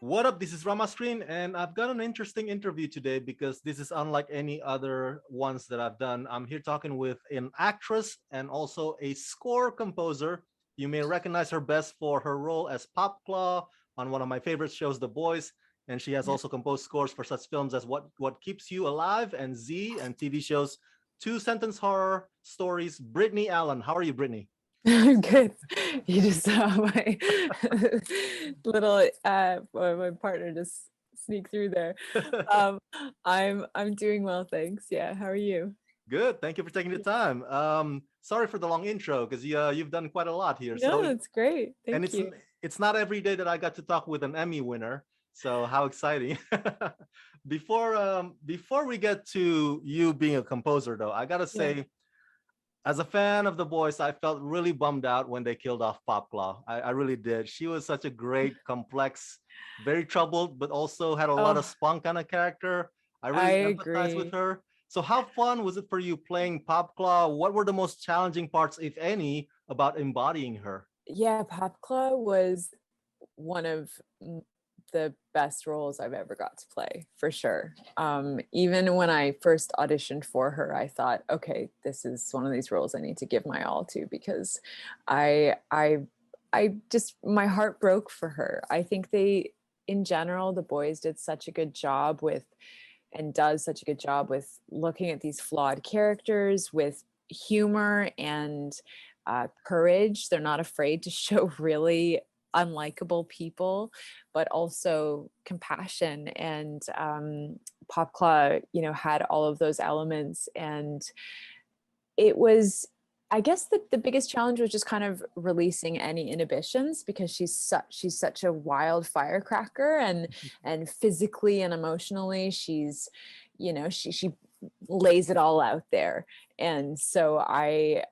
What up? This is Rama Screen, and I've got an interesting interview today because this is unlike any other ones that I've done. I'm here talking with an actress and also a score composer. You may recognize her best for her role as Popclaw on one of my favorite shows, The Boys, and she has Yeah. also composed scores for such films as What Keeps You Alive and Z, and TV shows Two Sentence Horror Stories. Brittany Allen, how are you, Brittany? I'm good. You just saw my little my partner just sneak through there. Um I'm doing well, thanks. Yeah, how are you? Good. Thank you for taking the time. Sorry for the long intro because you've done quite a lot here. No, So, it's great. and Thank you. it's not every day that I got to talk with an Emmy winner. So how exciting! Before we get to you being a composer, though, I gotta Yeah. say, as a fan of the Boys, I felt really bummed out when they killed off Popclaw. I really did. She was such a great, complex, very troubled, but also had a lot of Oh, spunk kind of character. I I really empathized with agree. her. So, how fun was it for you playing Popclaw? What were the most challenging parts, if any, about embodying her? Yeah, Popclaw was one of the best roles I've ever got to play, for sure. Even when I first auditioned for her, I thought, okay, this is one of these roles I need to give my all to because I I I just my heart broke for her. I think in general, the boys did such a good job with and does such a good job with looking at these flawed characters with humor and courage. They're not afraid to show really unlikable people, but also compassion. And Popclaw, had all of those elements. And it was, I guess the biggest challenge was just kind of releasing any inhibitions because she's such a wild firecracker, and physically and emotionally she lays it all out there. And so I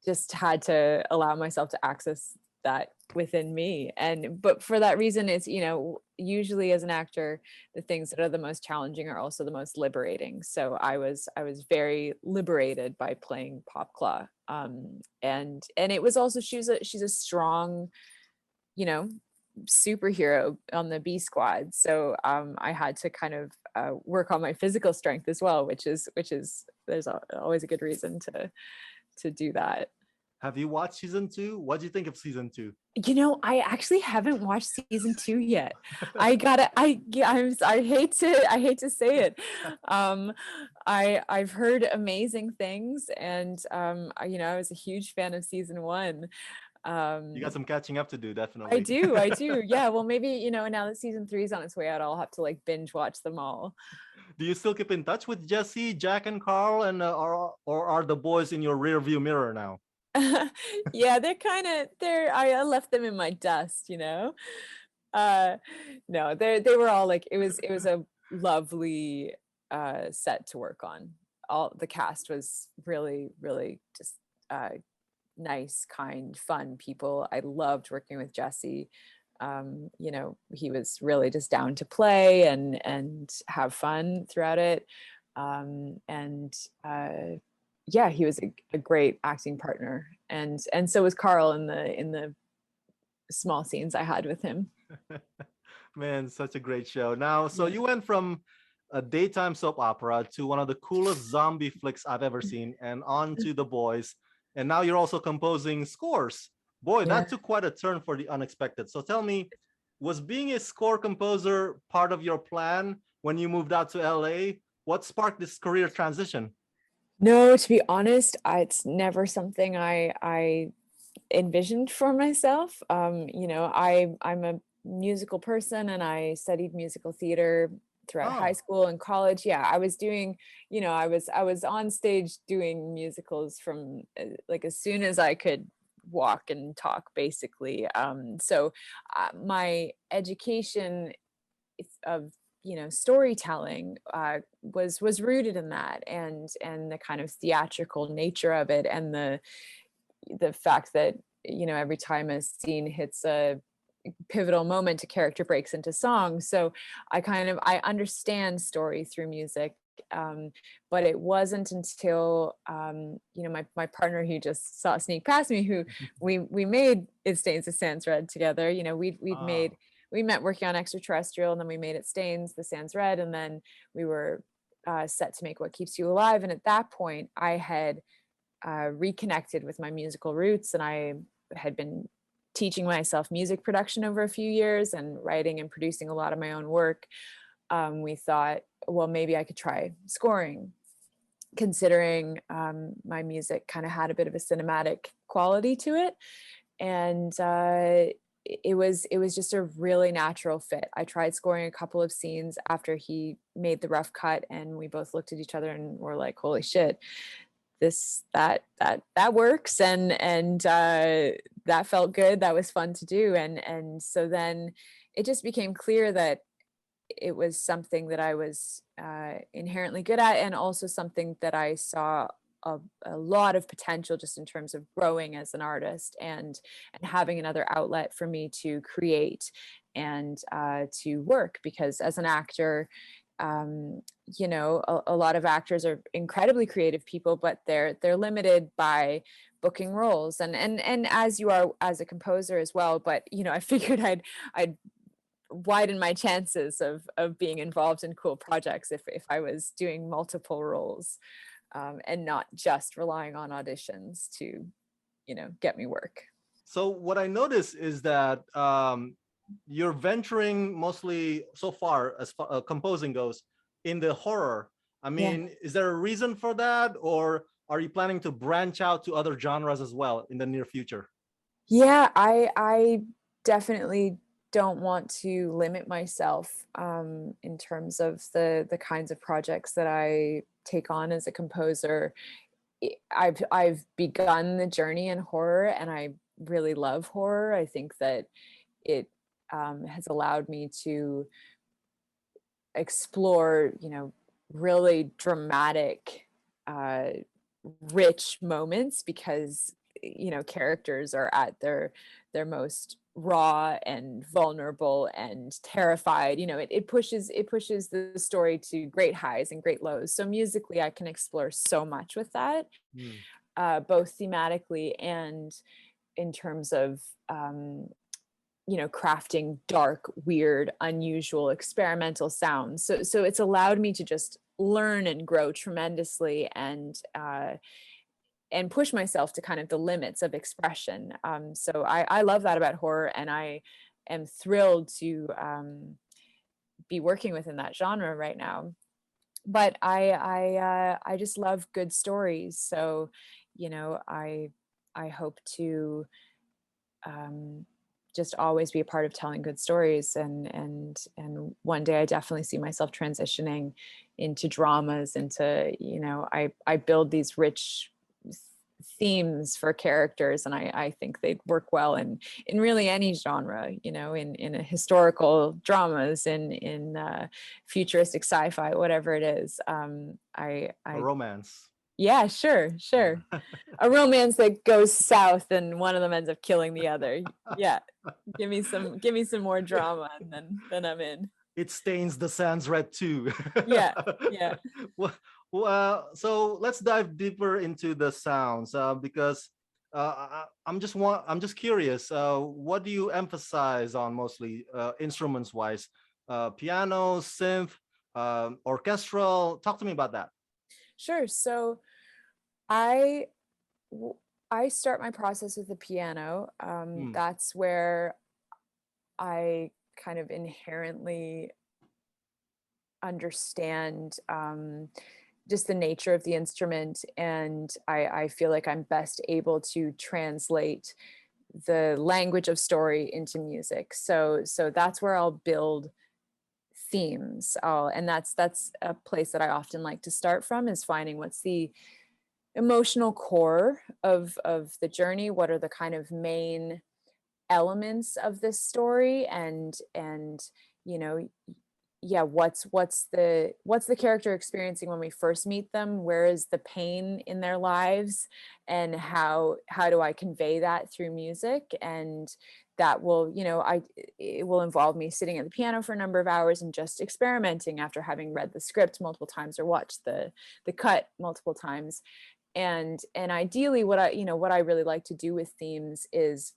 just had to allow myself to access that within me. And but for that reason, it's usually as an actor, the things that are the most challenging are also the most liberating. So I was very liberated by playing Popclaw. And it was also she's a strong, you know superhero on the B squad. So I had to kind of work on my physical strength as well, which is there's always a good reason to do that. Have you watched season two? What do you think of season two? I actually haven't watched season 2 yet. I gotta, I, yeah, I hate to say it. Um, I've heard amazing things, and I was a huge fan of season 1. You got Um, some catching up to do, I definitely. do, I do. Yeah, well, maybe, now that season 3 is on its way out, I'll have to like binge watch them all. Do you still keep in touch with Jesse, Jack, and Carl, and or are the boys in your rear view mirror now? Yeah, I left them in my dust. Uh no, they were all like it was a lovely set to work on. All the cast was really, really just uh nice, kind, fun people. I loved working with Jesse. He was really just down to play and have fun throughout it. And Yeah, he was a great acting partner, and so was Carl in the small scenes I had with him. Man, such a great show. Now, so Yeah. you went from a daytime soap opera to one of the coolest zombie flicks I've ever seen, and on to The Boys. And now you're also composing scores. Boy, Yeah. that took quite a turn for the unexpected. So tell me, was being a score composer part of your plan when you moved out to LA? What sparked this career transition? No, to be honest, it's never something I envisioned for myself. I'm a musical person, and I studied musical theater throughout high Oh, school and college. Yeah, I was doing, I was on stage doing musicals from like as soon as I could walk and talk, basically. So my education of storytelling was rooted in that, and the kind of theatrical nature of it, and the fact that every time a scene hits a pivotal moment, a character breaks into song. So I understand story through music. But it wasn't until my partner, who just saw sneak past me, who we made It Stains the Sans Red together. We'd oh. we met working on Extraterrestrial, and then we made it Stains, The Sans Red, and then we were set to make What Keeps You Alive. And at that point, I had reconnected with my musical roots, and I had been teaching myself music production over a few years and writing and producing a lot of my own work. We thought, well, maybe I could try scoring, considering my music kind of had a bit of a cinematic quality to it. And it was just a really natural fit. I tried scoring a couple of scenes after he made the rough cut, and we both looked at each other and were like, holy shit, that works. And that felt good. That was fun to do. And so then it just became clear that it was something that I was inherently good at, and also something that I saw a lot of potential just in terms of growing as an artist, and having another outlet for me to create and to work. Because as an actor, you know, a lot of actors are incredibly creative people, but they're limited by booking roles, and as you are as a composer as well. But you know, I figured I'd widen my chances of being involved in cool projects if I was doing multiple roles, and not just relying on auditions to, you know, get me work. So what I notice is that you're venturing mostly so far as composing goes in the horror. I mean, is there a reason for that, or are you planning to branch out to other genres as well in the near future? Yeah, I definitely don't want to limit myself in terms of the kinds of projects that I take on as a composer. I've begun the journey in horror, and I really love horror. I think that it has allowed me to explore, you know, really dramatic, rich moments, because you know, characters are at their most raw and vulnerable and terrified. You know, it pushes the story to great highs and great lows. So musically, I can explore so much with that, Hmm. both thematically and in terms of you know, crafting dark, weird, unusual, experimental sounds. So it's allowed me to just learn and grow tremendously, and push myself to kind of the limits of expression. So I love that about horror, and I am thrilled to be working within that genre right now. But I just love good stories. So, you know, I hope to just always be a part of telling good stories, and one day I definitely see myself transitioning into dramas, into, you know, I build these rich themes for characters, and I think they'd work well in really any genre, you know, in a historical dramas, in futuristic sci-fi, whatever it is. A I romance. Yeah, sure. A romance that goes south and one of them ends up killing the other. Yeah. Give me some more drama, and then I'm in. It stains the sands red too. Yeah. Yeah. Well, so let's dive deeper into the sounds, because I'm just curious. What do you emphasize on mostly, instruments wise? Piano, synth, orchestral. Talk to me about that. Sure. So I w- I start my process with the piano. Hmm. That's where I kind of inherently understand just the nature of the instrument, and I feel like I'm best able to translate the language of story into music. So that's where I'll build themes. And that's a place that I often like to start from, is finding what's the emotional core of the journey, what are the kind of main elements of this story, and you know, yeah, what's the character experiencing when we first meet them, where is the pain in their lives, and how do I convey that through music. And that will, you know, it will involve me sitting at the piano for a number of hours and just experimenting after having read the script multiple times or watched the cut multiple times. And ideally, what I really like to do with themes is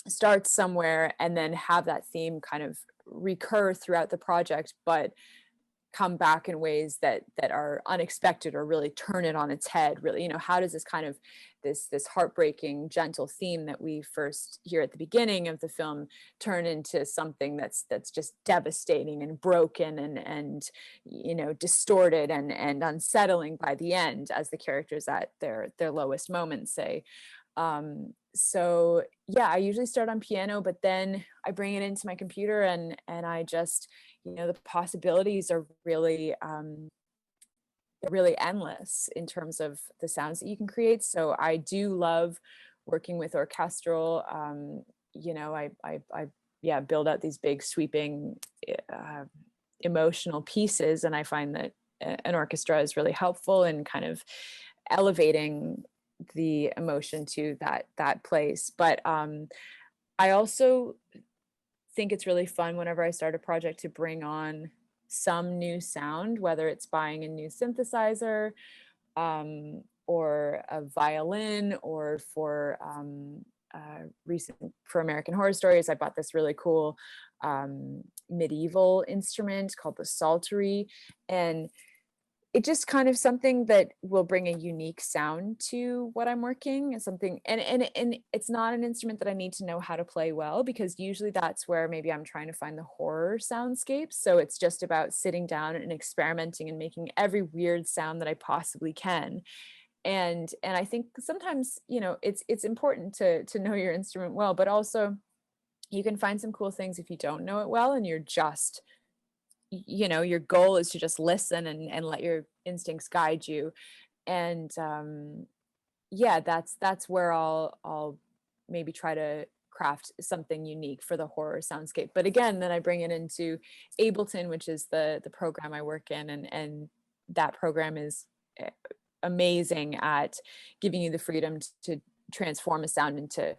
start somewhere and then have that theme kind of recur throughout the project, but come back in ways that are unexpected or really turn it on its head. Really, how does this kind of this heartbreaking gentle theme that we first hear at the beginning of the film turn into something that's just devastating and broken and distorted and unsettling by the end, as the characters at their lowest moments say. So yeah, I usually start on piano, but then I bring it into my computer, and I just, the possibilities are really they're really endless in terms of the sounds that you can create. So I do love working with orchestral. I yeah, build out these big sweeping emotional pieces, and I find that an orchestra is really helpful in kind of elevating the emotion to that place. But I also think it's really fun whenever I start a project to bring on some new sound, whether it's buying a new synthesizer, or a violin, or for recent, for American Horror Stories, I bought this really cool medieval instrument called the psaltery, and it just kind of something that will bring a unique sound to what I'm working, and something, and it's not an instrument that I need to know how to play well, because usually that's where maybe I'm trying to find the horror soundscapes. So it's just about sitting down and experimenting and making every weird sound that I possibly can. And I think sometimes, it's important to know your instrument well, but also you can find some cool things if you don't know it well, and you're just, your goal is to just listen and let your instincts guide you. And yeah, that's where I'll maybe try to craft something unique for the horror soundscape. But again, then I bring it into Ableton, which is the program I work in, and that program is amazing at giving you the freedom to transform a sound into,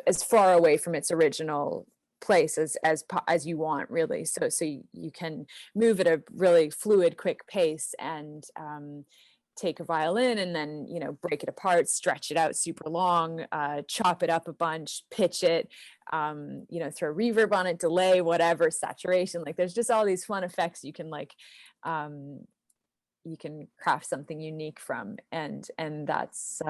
as far away from its original place as you want, really. So you can move at a really fluid, quick pace, and take a violin and then, break it apart, stretch it out super long, chop it up a bunch, pitch it, throw reverb on it, delay, whatever, saturation. Like, there's just all these fun effects you can you can craft something unique from. And that's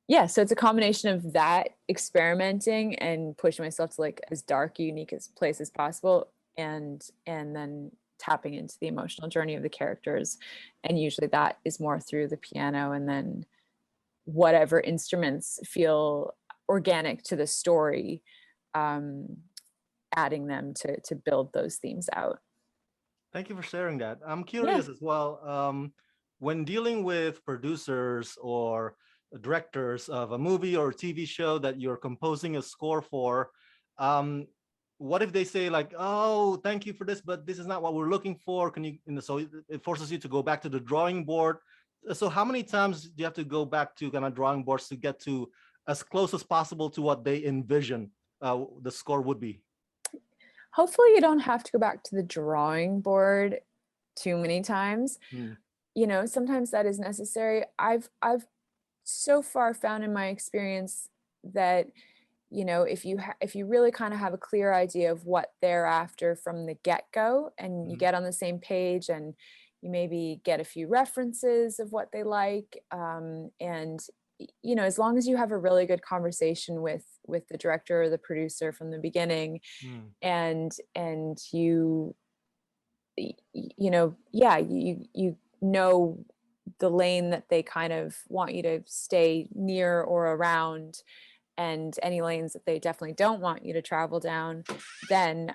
yeah, so it's a combination of that, experimenting and pushing myself to as dark, unique as place as possible, and then tapping into the emotional journey of the characters. And usually that is more through the piano, and then whatever instruments feel organic to the story, adding them to build those themes out. Thank you for sharing that. I'm Yeah. curious as well. When dealing with producers or directors of a movie or TV show that you're composing a score for, um, what if they say like, "Oh, thank you for this, but this is not what we're looking for. Can you?" So it forces you to go back to the drawing board. So how many times do you have to go back to kind of drawing boards to get to as close as possible to what they envision the score would be? Hopefully you don't have to go back to the drawing board too many times. Hmm. Sometimes that is necessary. I've so far found in my experience that, if you really kind of have a clear idea of what they're after from the get-go, and you Mhm. get on the same page, and you maybe get a few references of what they like, and as long as you have a really good conversation with the director or the producer from the beginning, Hmm. and yeah, you know the lane that they kind of want you to stay near or around, and any lanes that they definitely don't want you to travel down, then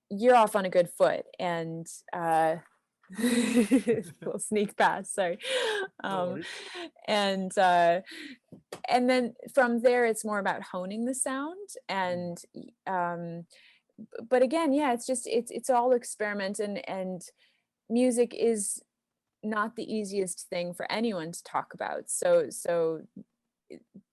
you're off on a good foot. And little sneak past, sorry. No um, worries. and uh, and then from there it's more about honing the sound. Hmm. And but again, yeah, it's all experiment, and music is not the easiest thing for anyone to talk about. So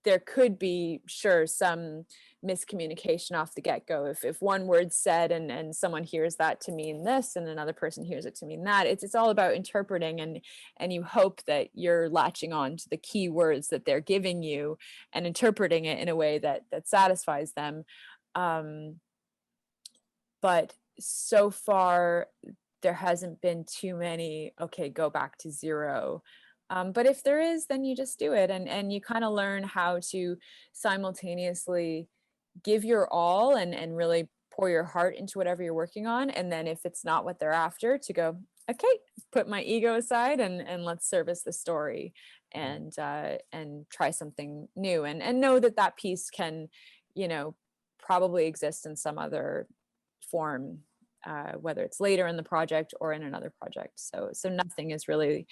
there could be, sure, some miscommunication off the get-go. If one word's said and someone hears that to mean this and another person hears it to mean that, it's all about interpreting, and you hope that you're latching on to the key words that they're giving you and interpreting it in a way that satisfies them. But so far there hasn't been too many, okay, go back to zero. But if there is, then you just do it, and you kind of learn how to simultaneously give your all and really pour your heart into whatever you're working on. And then if it's not what they're after, to go, okay, put my ego aside and let's service the story and try something new, and know that that piece can, you know, probably exist in some other form, whether it's later in the project or in another project. So nothing is really,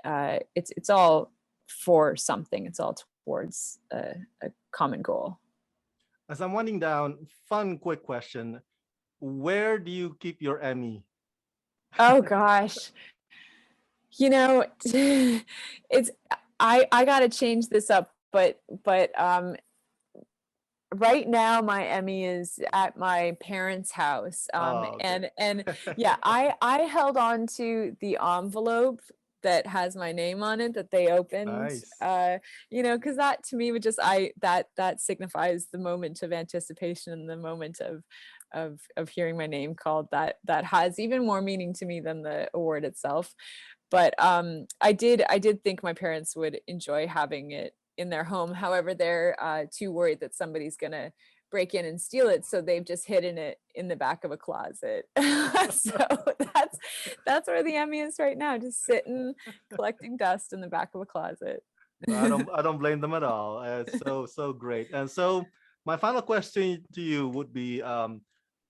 it's all for something. It's all towards a common goal. As I'm winding down, fun, quick question. Where do you keep your Emmy? Oh gosh. You know, it's, I gotta change this up, but right now my Emmy is at my parents' house. Oh, okay. And yeah, I held on to the envelope that has my name on it that they opened, Nice. you know, because that to me would just, that signifies the moment of anticipation and the moment of hearing my name called. That has even more meaning to me than the award itself. But I did think my parents would enjoy having it in their home. However, they're too worried that somebody's gonna break in and steal it, so they've just hidden it in the back of a closet. So that's where the Emmy is right now, just sitting collecting dust in the back of a closet. I don't blame them at all. It's so great. And so my final question to you would be,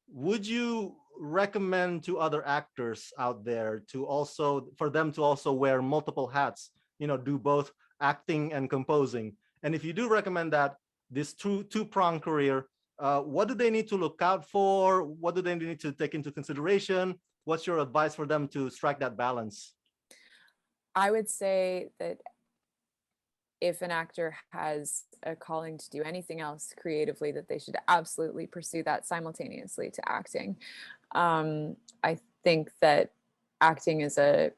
would you recommend to other actors out there to also, for them to also wear multiple hats, do both acting and composing? And if you do recommend that, this two-pronged career, what do they need to look out for? What do they need to take into consideration? What's your advice for them to strike that balance? I would say that if an actor has a calling to do anything else creatively, that they should absolutely pursue that simultaneously to acting. I think that acting is a,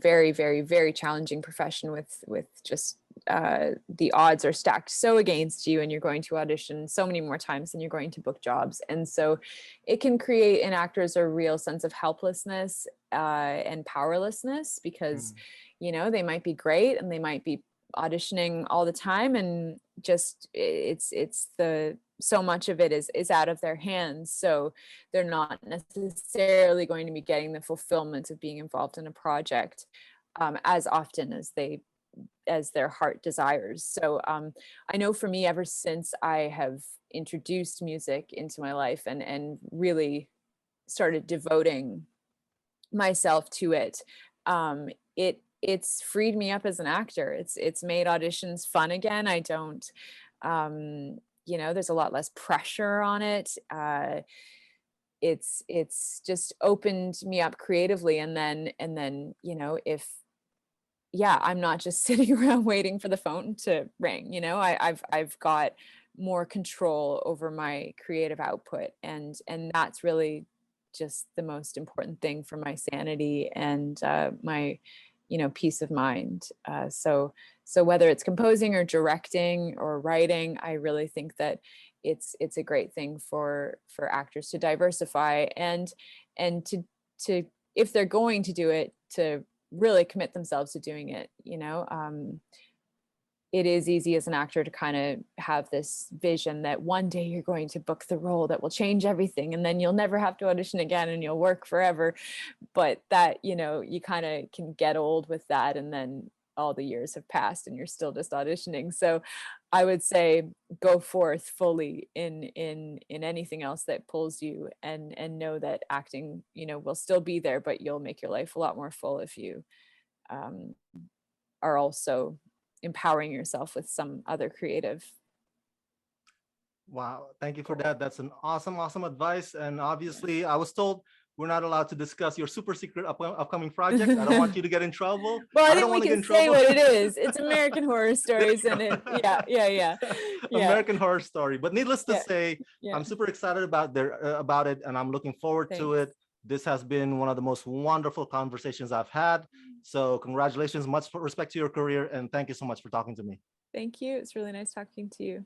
very, very, very challenging profession with just the odds are stacked so against you, and you're going to audition so many more times than you're going to book jobs. And so it can create in actors a real sense of helplessness and powerlessness, because, Mm. they might be great and they might be auditioning all the time, and just it's the so much of it is out of their hands, so they're not necessarily going to be getting the fulfillment of being involved in a project as often as their heart desires. So I know for me, ever since I have introduced music into my life and really started devoting myself to it, it's freed me up as an actor. It's made auditions fun again. I don't, there's a lot less pressure on it. It's just opened me up creatively, and then if, yeah, I'm not just sitting around waiting for the phone to ring. I've got more control over my creative output, and that's really just the most important thing for my sanity and my peace of mind. So whether it's composing or directing or writing, I really think that it's a great thing for actors to diversify and to if they're going to do it, to really commit themselves to doing it. It is easy as an actor to kind of have this vision that one day you're going to book the role that will change everything, and then you'll never have to audition again and you'll work forever. But that, you kind of can get old with that, and then all the years have passed and you're still just auditioning. So I would say go forth fully in anything else that pulls you, and know that acting, will still be there, but you'll make your life a lot more full if you are also empowering yourself with some other creative. Wow, thank you for Goal. that. That's an awesome advice. And obviously, I was told we're not allowed to discuss your super secret upcoming project. I don't want you to get in trouble. Well, I I think don't we want to get can in say trouble. what it is. It's American Horror There you Stories, and go. yeah. American Horror Story. But needless to Yeah. say, Yeah. I'm super excited about it, and I'm looking forward to Thanks. it. This has been one of the most wonderful conversations I've had. So congratulations, much respect to your career, and thank you so much for talking to me. Thank you. It's really nice talking to you.